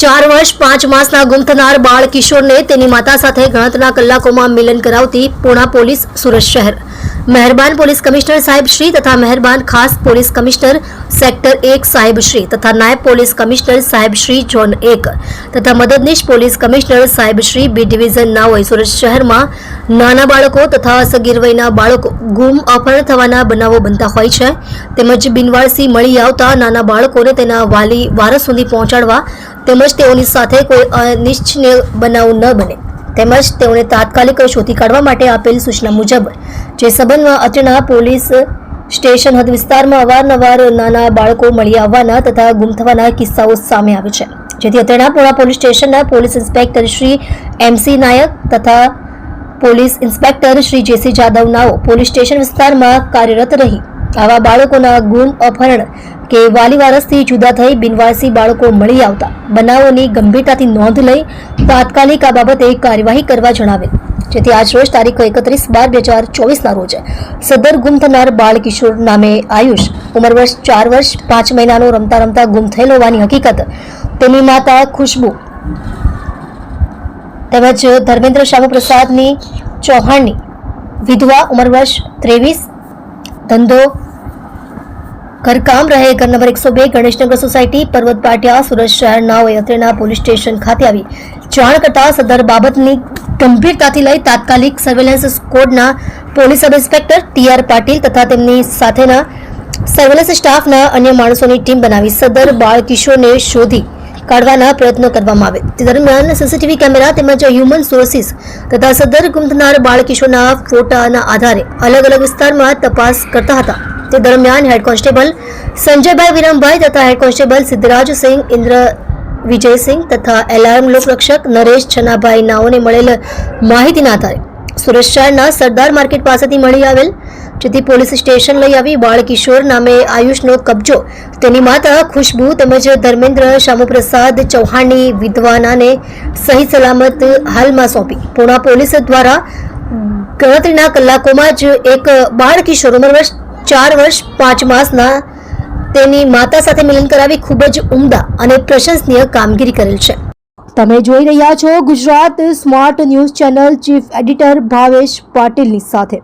4 વર્ષ 5 માસના ગુમ થનાર બાળ કિશોરને તેની માતા સાથે ગણતરીના કલાકોમાં મિલન કરાવતી પૂણા પોલીસ સુરત શહેર મહેરબાન પોલીસ કમિશનર સાહેબ શ્રી તથા મહેરબાન ખાસ પોલીસ કમિશનર સેક્ટર 1 સાહેબ શ્રી તથા નાયબ પોલીસ કમિશનર સાહેબ શ્રી ઝોન 1 તથા મદદનીશ પોલીસ કમિશનર સાહેબ શ્રી બી ડિવિઝન નાઓએ સુરત શહેરમાં નાના બાળકો તથા સગીર વયના બાળકો ગુમ અપહરણ થવાના બનાવો બનતા હોય છે તેમજ બિનવારસી મળી આવતા નાના બાળકોને તેના વાલી વારસ સુધી પહોંચાડવા તેમજ તેઓની સાથે કોઈ અનિચ્છનીય બનાવ ન બને તેમજ તેઓને તાત્કાલિક શોધી કાઢવા માટે આપેલ સૂચના મુજબ જે સંબંધમાં અત્રેના પોલીસ સ્ટેશન હદ વિસ્તારમાં અવારનવાર નાના બાળકો મળી આવવાના તથા ગુમ થવાના કિસ્સાઓ સામે આવે છે, જેથી અત્રેના પૂણા પોલીસ સ્ટેશનના police inspector Shri MC Nayak તથા police inspector Shri JC Jadav નાઓ પોલીસ સ્ટેશન વિસ્તારમાં કાર્યરત રહી આવા બાળકોના ગુમ અપહરણ કે વાલી વારસથી જુદા થઈ બિનવારસી બાળકો મળી આવતા બનાવોની ગંભીરતાથી નોંધ લઈ તાત્કાલિક આ બાબતે કાર્યવાહી કરવા જણાવેલ, જેથી આજ રોજ તારીખ 31/12/2024 રોજ સદર ગુમ થનાર બાળ કિશોર નામે આયુષ ઉંમર વર્ષ 4 વર્ષ 5 મહિનાનો રમતા રમતા ગુમ થયેલ હોવાની હકીકત તેની માતા ખુશ્બુ તેમજ ધર્મેન્દ્ર શ્યામપ્રસાદની ચૌહાણની વિધવા ઉંમર વર્ષ 23 ધંધો ઘરકામ રહે ઘર નંબર 102 ગણેશનગર સોસાયટી પર્વત પાટિયા સુરત શહેરનાઓએ અત્રેના પોલીસ સ્ટેશન ખાતે આવી જાણ કરતા સદર બાબતની ગંભીરતાથી લઈ તાત્કાલિક સર્વેલન્સ સ્કોડના police sub inspector TR Patil તથા તેમની સાથેના સર્વેલન્સ સ્ટાફના અન્ય માણસોની ટીમ બનાવી સદર બાળ કિશોરને શોધી કાઢવાના પ્રયત્નો કરવામાં આવે તે દરમિયાન CCTV કેમેરા તેમજ હ્યુમન સોર્સિસ તથા સદર ગુમ થનાર બાળ કિશોરના ફોટાના આધારે અલગ અલગ વિસ્તારમાં તપાસ કરતા હતા તે દરમિયાન હેડ કોન્સ્ટેબલ સંજયભાઈ વિરમભાઈ તથા હેડ કોન્સ્ટેબલ સિદ્ધરાજસિંહ ઇન્દ્ર વિજયસિંહ તથા એલાર્મ લોકરક્ષક નરેશ છનાભાઈ નાઓને મળેલ માહિતીના આધારે સુરત શહેરના સરદાર માર્કેટ પાસેથી મળી આવેલ, જેથી પોલીસ સ્ટેશન લઈ આવી બાળ કિશોર નામે આયુષનો કબજો તેની માતા ખુશ્બુ તેમજ ધર્મેન્દ્ર શ્યામપ્રસાદ ચૌહાણની વિધવાનાને સહી સલામત હાલમાં સોંપી પૂણા પોલીસ દ્વારા ગણતરીના કલાકોમાં જ એક બાળ કિશોર ઉંમર વર્ષ 4 વર્ષ 5 માસના તેની માતા સાથે મિલન કરાવી ખૂબ જ ઉમદા અને પ્રશંસનીય કામગીરી કરેલ છે. તમે જોઈ રહ્યા છો Gujarat smart news channel chief editor Bhavesh પાટીલની સાથે.